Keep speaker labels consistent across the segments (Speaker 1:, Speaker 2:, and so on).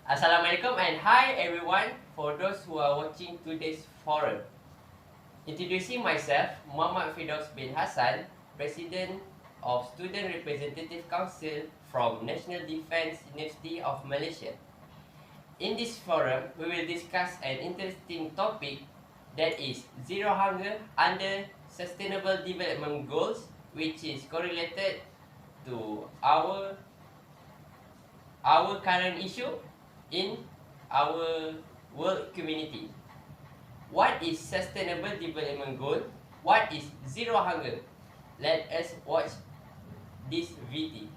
Speaker 1: Assalamualaikum and hi everyone for those who are watching today's forum. Introducing myself, Muhammad Firdaus bin Hassan, President of Student Representative Council from National Defence University of Malaysia. In this forum, we will discuss an interesting topic that is zero hunger under Sustainable Development Goals, which is correlated to our current issue in our world community. What is sustainable development goal? What is zero hunger? Let us watch this video.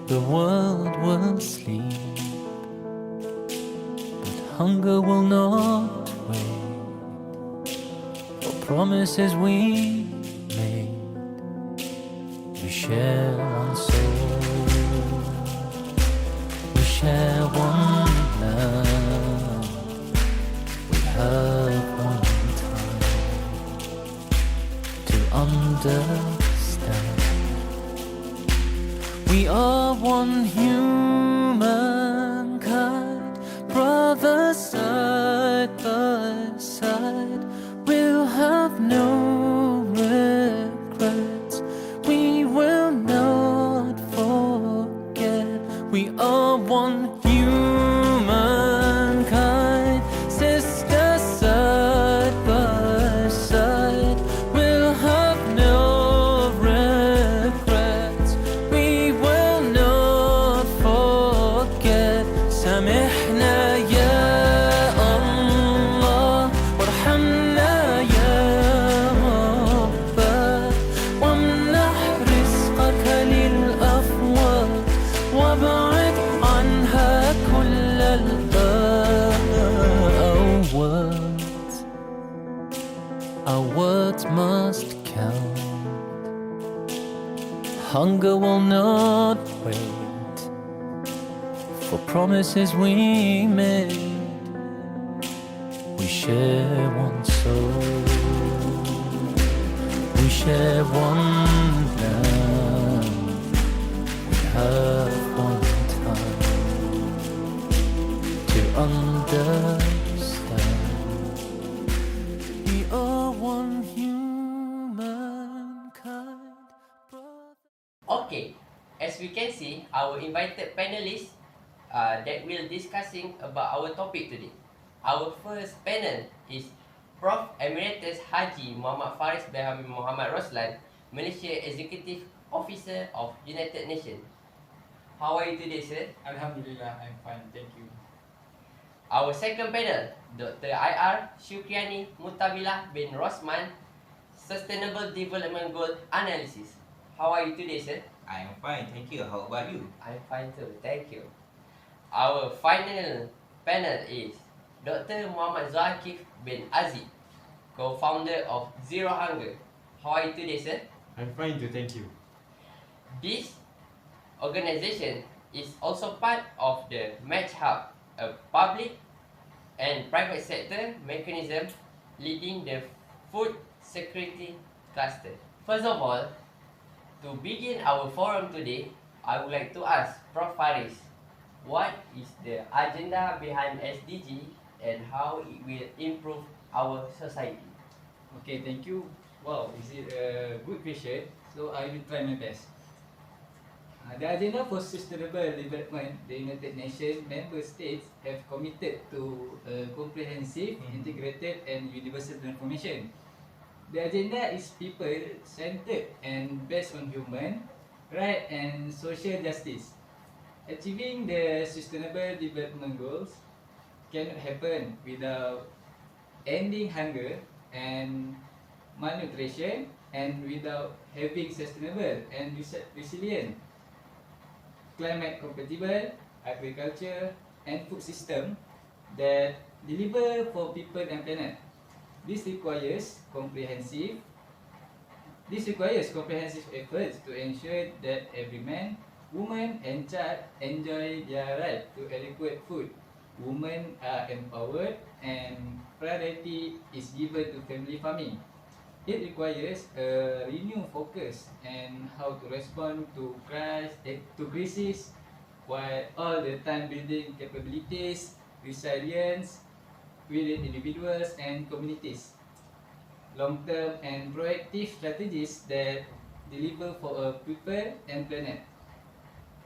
Speaker 2: The world will sleep, but hunger will not wait. For promises we made, we share one soul, we share one love, we have one time to understand. We are one humankind, brothers side by side. We'll have no regrets, we will not forget. We are one humankind, sisters side by side. We'll have no regrets, we will not forget. سامحنا يا الله وارحمنا يا رب، وامنح رزقك للأفواه وابعد عنها كل our words must count. Hunger will not wait for promises we made. We share one soul, we share one love, we have one time to understand. We are one humankind, brother.
Speaker 1: Okay, as we can see, our invited panelists that will discussing about our topic today. Our first panel is Prof. Emeritus Haji Muhammad Faris bin Hamid Muhammad Roslan, Malaysia Executive Officer of United Nations. How are you today, sir?
Speaker 3: Alhamdulillah, I'm fine, thank you.
Speaker 1: Our second panel, Dr. IR Syukriani Mutabilah bin Rosman, Sustainable Development Goal Analysis. How are you today, sir?
Speaker 4: I am fine, thank you. How about you?
Speaker 1: I'm fine too, thank you. Our final panel is Dr. Muhammad Zakif bin Aziz, co-founder of Zero Hunger. How are you today, sir?
Speaker 3: I'm fine too, thank you.
Speaker 1: This organization is also part of the Match Hub, a public and private sector mechanism leading the food security cluster. First of all, to begin our forum today, I would like to ask Prof. Faris, what is the agenda behind SDG and how it will improve our society?
Speaker 5: Okay, thank you. Wow, is it a good question? So I will try my best. The agenda for sustainable development, the United Nations member states have committed to a comprehensive, integrated and universal transformation. The agenda is people-centered and based on human right and social justice. Achieving the sustainable development goals cannot happen without ending hunger and malnutrition and without having sustainable and resilient climate compatible agriculture and food system that deliver for people and planet. This requires comprehensive efforts to ensure that every man, woman and child enjoy their right to adequate food. Women are empowered and priority is given to family farming. It requires a renewed focus and how to respond to crisis while all the time building capabilities, resilience within individuals and communities. Long-term and proactive strategies that deliver for a people and planet.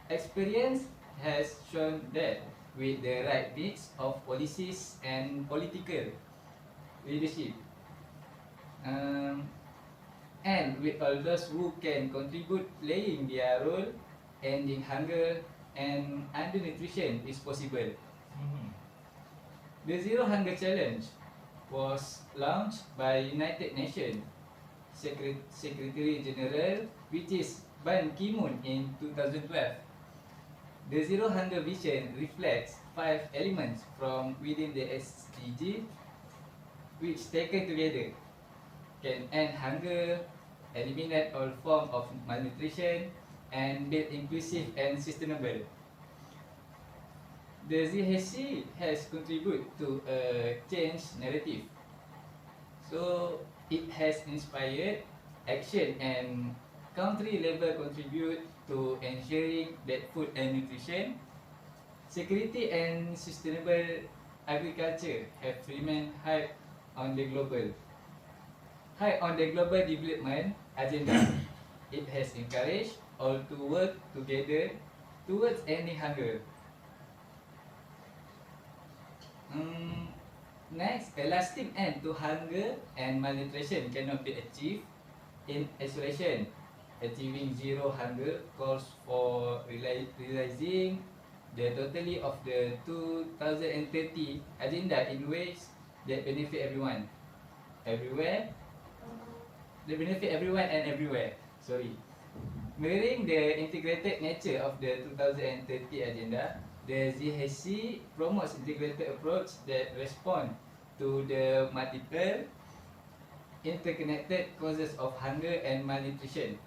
Speaker 5: Experience has shown that with the right mix of policies and political leadership, um, and with all those who can contribute playing their role, ending hunger and undernutrition is possible. The Zero Hunger Challenge was launched by United Nations Secretary General, which is Ban Ki-moon in 2012. The Zero Hunger Vision reflects 5 elements from within the SDG, which taken together can end hunger, eliminate all forms of malnutrition, and build inclusive and sustainable. The ZHC has contributed to a change narrative. So it has inspired action and country level contribute to ensuring that food and nutrition, security and sustainable agriculture have remained high on the global development agenda. It has encouraged all to work together towards ending hunger. Next, a lasting end to hunger and malnutrition cannot be achieved in isolation. Achieving zero hunger calls for realizing the totality of the 2030 agenda in ways that benefit everyone, everywhere. They benefit everyone and everywhere. Sorry. Mirroring the integrated nature of the 2030 agenda, the ZHC promotes integrated approach that respond to the multiple interconnected causes of hunger and malnutrition.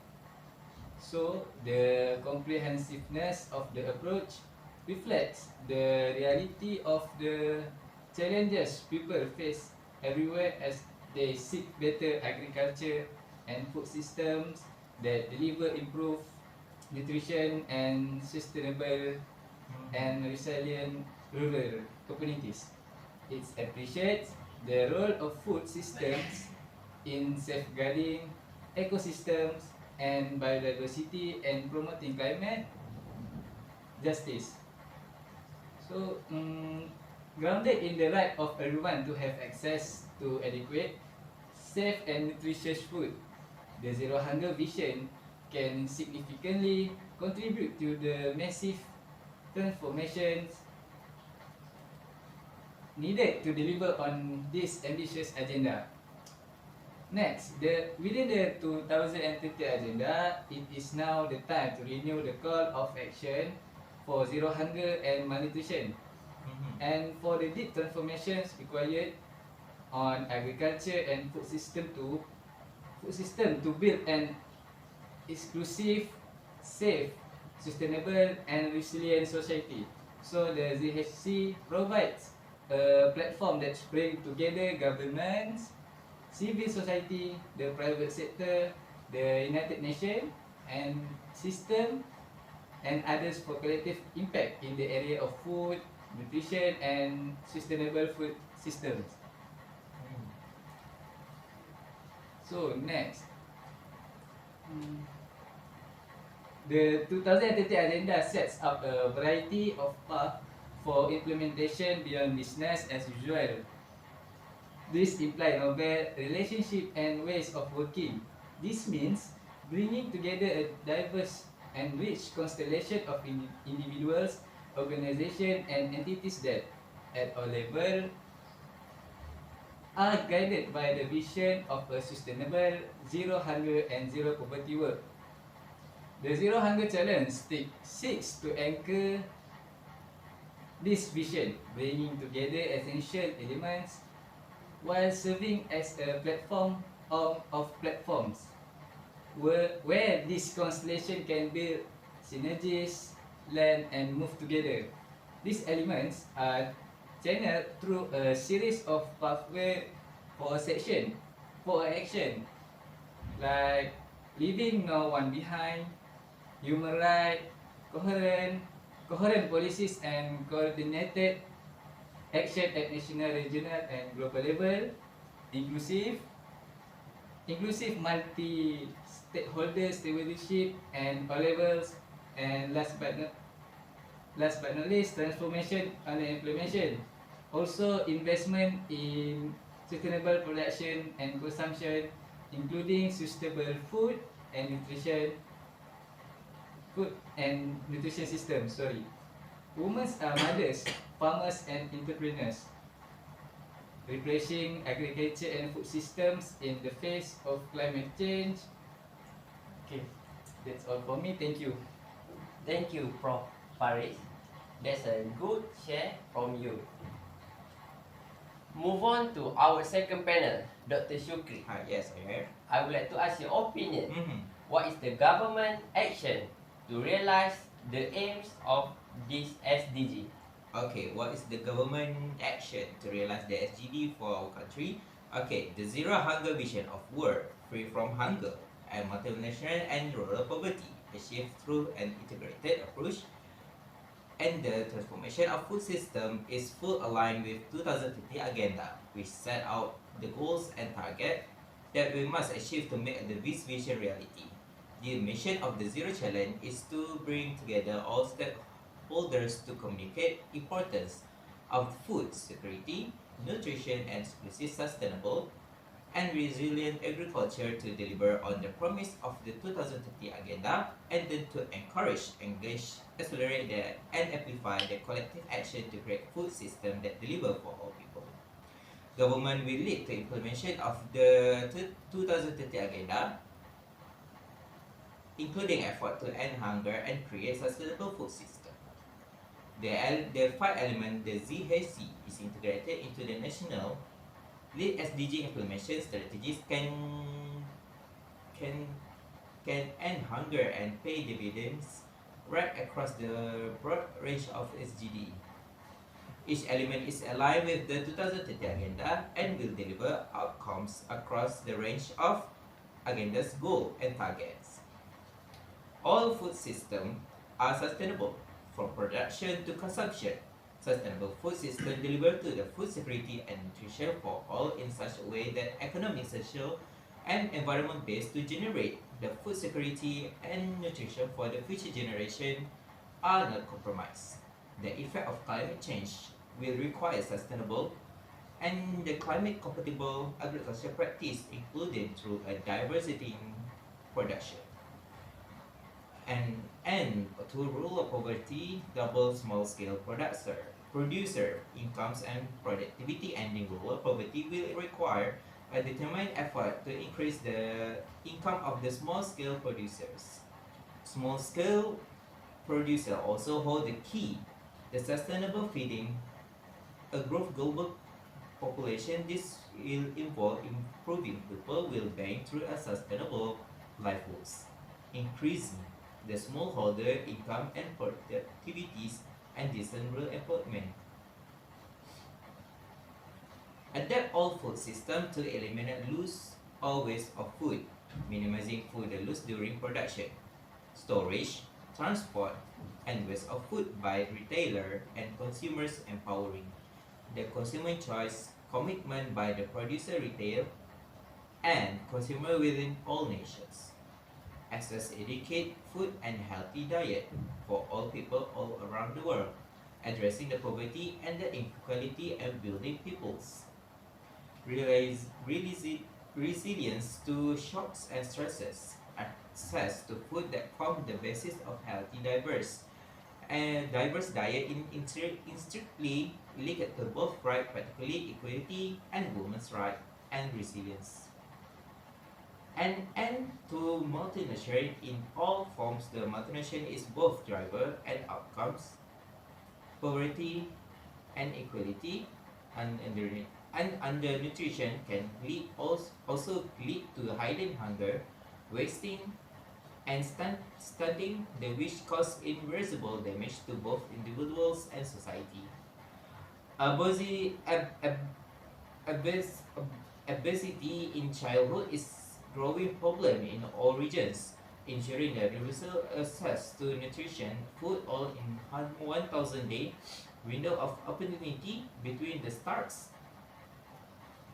Speaker 5: So, the comprehensiveness of the approach reflects the reality of the challenges people face everywhere as they seek better agriculture and food systems that deliver improved nutrition and sustainable and resilient rural communities. It appreciates the role of food systems in safeguarding ecosystems and biodiversity and promoting climate justice. So, grounded in the right of everyone to have access to adequate, safe and nutritious food, the Zero Hunger Vision can significantly contribute to the massive transformations needed to deliver on this ambitious agenda. Next, within the 2030 agenda, it is now the time to renew the call of action for zero hunger and malnutrition, and for the deep transformations required on agriculture and food system to build an exclusive, safe, sustainable and resilient society. So the ZHC provides a platform that brings together governments, civil society, the private sector, the United Nations and system and others for collective impact in the area of food, nutrition and sustainable food systems. So next, the 2030 agenda sets up a variety of paths for implementation beyond business as usual. This implies novel relationship and ways of working. This means bringing together a diverse and rich constellation of individuals, organizations and entities that, at all levels, are guided by the vision of a sustainable, zero hunger and zero poverty world. The Zero Hunger Challenge seeks to anchor this vision, bringing together essential elements while serving as a platform of platforms where this constellation can build synergies, learn and move together. These elements are channeled through a series of pathways for action like leaving no one behind, human rights, coherent policies and coordinated action at national, regional and global level, inclusive multi-stakeholder stewardship and all levels, and last but not least, transformation and implementation. Also, investment in sustainable production and consumption, including sustainable and nutrition, food and nutrition systems. Sorry, women are mothers, farmers and entrepreneurs, replacing agriculture and food systems in the face of climate change. Okay, that's all for me. Thank you.
Speaker 1: Thank you, Prof. Faris. That's a good share from you. Move on to our second panel, Dr. Shukri.
Speaker 4: Yes, I heard.
Speaker 1: I would like to ask your opinion.
Speaker 4: Mm-hmm.
Speaker 1: What is the government action to realize the aims of this SDG?
Speaker 4: Okay, what is the government action to realize the SDG for our country? Okay, the zero hunger vision of world free from hunger and malnutrition and rural poverty achieved through an integrated approach, and the transformation of food system is full aligned with 2050 agenda, which set out the goals and target that we must achieve to make this vision reality. The mission of the Zero Challenge is to bring together all stakeholders to communicate importance of food security, nutrition and sustainable and resilient agriculture to deliver on the promise of the 2030 agenda, and then to encourage, engage, accelerate and amplify the collective action to create food system that deliver for all people. Government will lead to implementation of the 2030 agenda, including effort to end hunger and create sustainable food system. The five element, the ZHC, is integrated into the national lead SDG implementation strategies can end hunger and pay dividends right across the broad range of SDG. Each element is aligned with the 2030 agenda and will deliver outcomes across the range of agenda's goals and targets. All food systems are sustainable from production to consumption. Sustainable food system deliver to the food security and nutrition for all in such a way that economic, social, and environment based to generate the food security and nutrition for the future generation are not compromised. The effect of climate change will require sustainable and the climate compatible agriculture practice, including through a diversity in production. And end to rural poverty, double small-scale producer incomes and productivity. Ending rural poverty will require a determined effort to increase the income of the small-scale producers. Small-scale producers also hold the key, the sustainable feeding a growth global population. This will involve improving people well-being through a sustainable livelihoods, increasing the smallholder income and productivities and decent rural employment. Adapt all food system to eliminate loss or waste of food, minimizing food loss during production, storage, transport, and waste of food by retailer and consumers, empowering the consumer choice commitment by the producer, retail, and consumer within all nations. Access educate food and healthy diet for all people all around the world, addressing the poverty and the inequality and building peoples. Resilience to shocks and stresses, access to food that form the basis of healthy diverse diet in strictly linked to both right, particularly equality and women's right and resilience. And end to malnutrition in all forms. The malnutrition is both driver and outcomes. Poverty and equality and undernutrition can also lead to hidden hunger, wasting, and stunting, the which cause irreversible damage to both individuals and society. Obesity in childhood is growing problem in all regions, ensuring the universal access to nutrition, food all in 1,000 day window of opportunity between the starts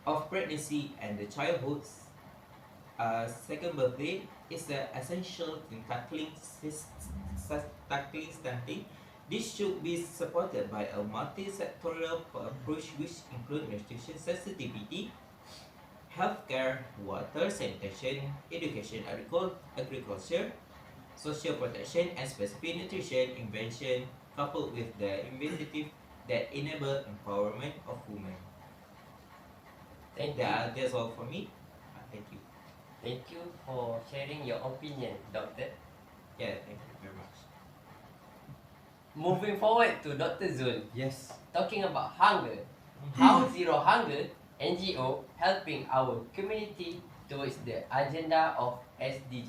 Speaker 4: of pregnancy and the childhood's second birthday is essential in tackling stunting. This should be supported by a multi-sectorial approach which include nutrition sensitivity, healthcare, water, sanitation, education, agriculture, social protection, and specific nutrition invention coupled with the initiative that enable empowerment of women.
Speaker 1: Thank you.
Speaker 4: That's all for me. Thank you.
Speaker 1: Thank you for sharing your opinion, Doctor.
Speaker 4: Yeah, thank you very much.
Speaker 1: Moving forward to Dr. Zul,
Speaker 3: Yes.
Speaker 1: talking about hunger. How Zero Hunger NGO helping our community towards the agenda of SDG?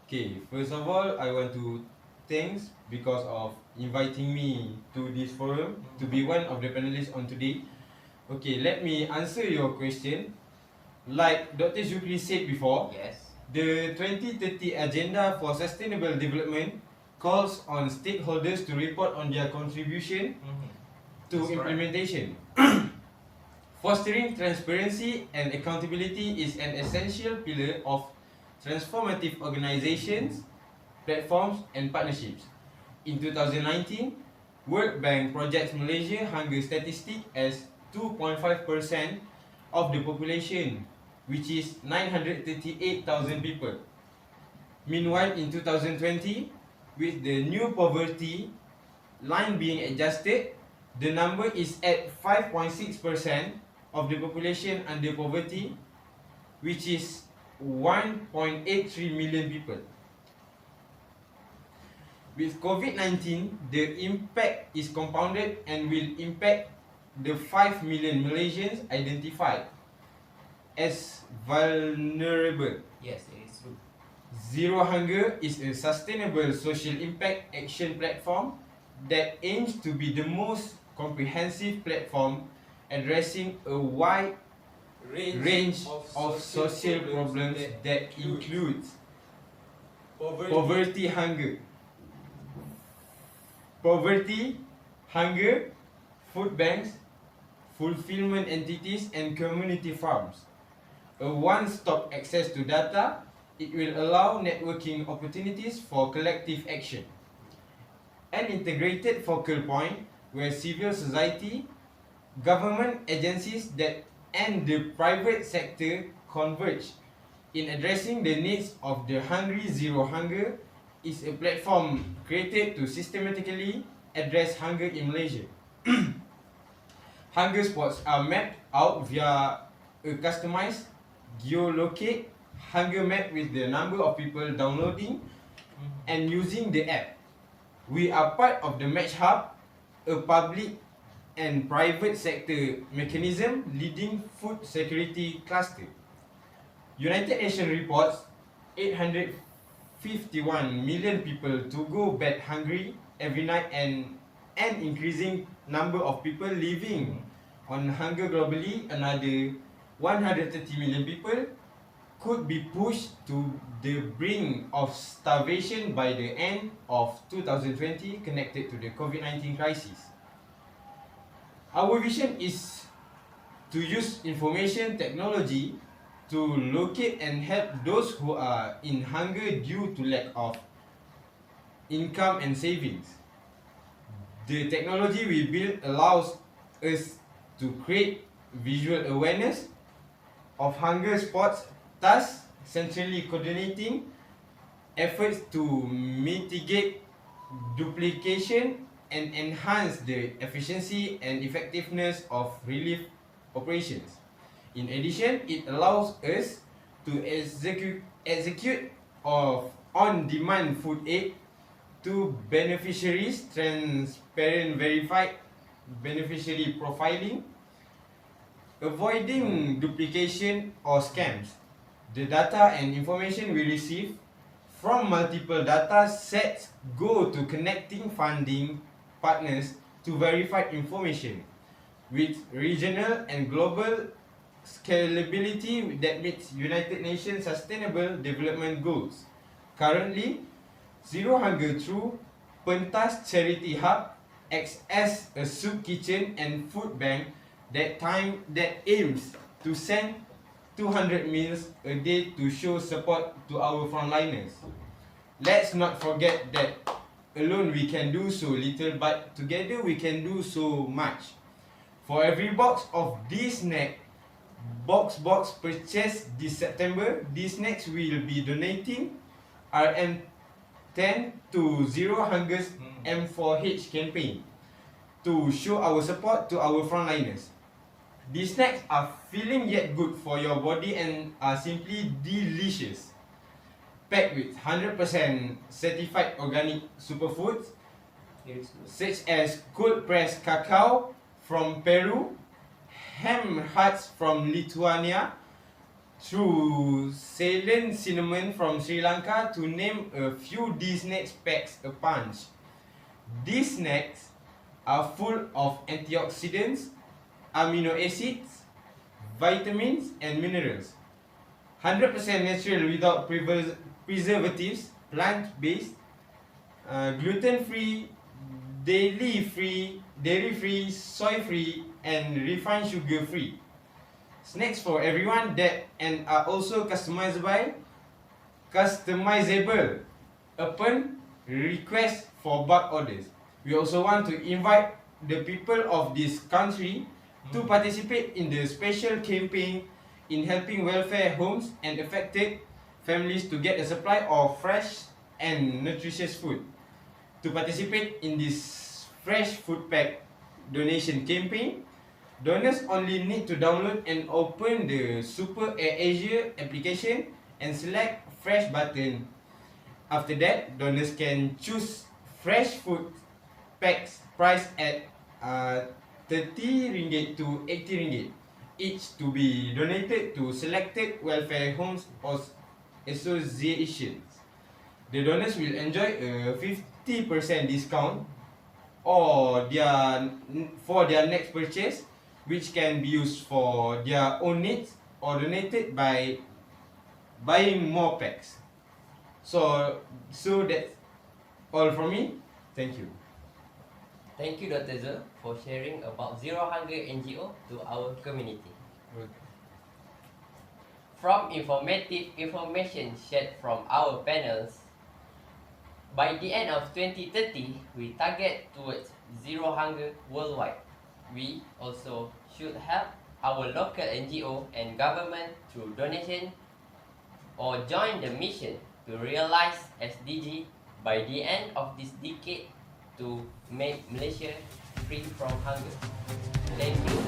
Speaker 3: Okay, first of all, I want to thanks because of inviting me to this forum to be one of the panelists on today. Okay, let me answer your question. Like Dr. Zukri said before,
Speaker 4: Yes.
Speaker 3: the 2030 Agenda for Sustainable Development calls on stakeholders to report on their contribution to
Speaker 4: That's right.
Speaker 3: implementation. Fostering transparency and accountability is an essential pillar of transformative organizations, platforms, and partnerships. In 2019, World Bank projects Malaysia hunger statistic as 2.5% of the population, which is 938,000 people. Meanwhile, in 2020, with the new poverty line being adjusted, the number is at 5.6% of the population under poverty, which is 1.83 million people. With COVID-19, the impact is compounded and will impact the 5 million Malaysians identified as vulnerable.
Speaker 4: Yes, it is true.
Speaker 3: Zero Hunger is a sustainable social impact action platform that aims to be the most comprehensive platform addressing a wide range of social problems that includes poverty, hunger, food banks, fulfillment entities, and community farms. A one-stop access to data, it will allow networking opportunities for collective action. An integrated focal point where civil society, government agencies and the private sector converge in addressing the needs of the hungry. Zero Hunger is a platform created to systematically address hunger in Malaysia. Hunger spots are mapped out via a customized geolocate hunger map with the number of people downloading and using the app. We are part of the Match Hub, a public and private sector mechanism leading food security cluster. United Nations reports 851 million people to go bed hungry every night, and an increasing number of people living on hunger globally. Another 130 million people could be pushed to the brink of starvation by the end of 2020 connected to the COVID-19 crisis. Our vision is to use information technology to locate and help those who are in hunger due to lack of income and savings. The technology we built allows us to create visual awareness of hunger spots, thus centrally coordinating efforts to mitigate duplication and enhance the efficiency and effectiveness of relief operations. In addition, it allows us to execute of on-demand food aid to beneficiaries, transparent verified beneficiary profiling, avoiding duplication or scams. The data and information we receive from multiple data sets go to connecting funding partners to verified information with regional and global scalability that meets United Nations Sustainable Development Goals. Currently, Zero Hunger through Pentas Charity Hub acts as a soup kitchen and food bank that aims to send 200 meals a day to show support to our frontliners. Let's not forget that alone we can do so little, but together we can do so much. For every box of this snack, box purchased this September, these snacks will be donating RM10 to Zero Hunger's M4H campaign to show our support to our frontliners. These snacks are filling yet good for your body and are simply delicious. Packed with 100% certified organic superfoods such as cold pressed cacao from Peru, ham hearts from Lithuania, through Ceylon cinnamon from Sri Lanka, to name a few. These snacks packs a punch. These snacks are full of antioxidants, amino acids, vitamins and minerals. 100% natural without preservatives, plant-based, gluten-free, dairy-free, soy-free and refined sugar-free. Snacks for everyone that and are also customizable upon request for bulk orders. We also want to invite the people of this country to participate in the special campaign in helping welfare homes and affected families to get a supply of fresh and nutritious food. To participate in this fresh food pack donation campaign, donors only need to download and open the Super Air Asia application and select fresh button. After that, donors can choose fresh food packs priced at 30 ringgit to 80 ringgit each to be donated to selected welfare homes or associations. The donors will enjoy a 50% discount for their next purchase, which can be used for their own needs or donated by buying more packs. So that's all from me. Thank you.
Speaker 1: Thank you, Dr. Zul, for sharing about Zero Hunger NGO to our community. From informative information shared from our panels, by the end of 2030, we target towards Zero Hunger worldwide. We also should help our local NGO and government through donation or join the mission to realize SDG by the end of this decade to make Malaysia free from hunger. Thank you.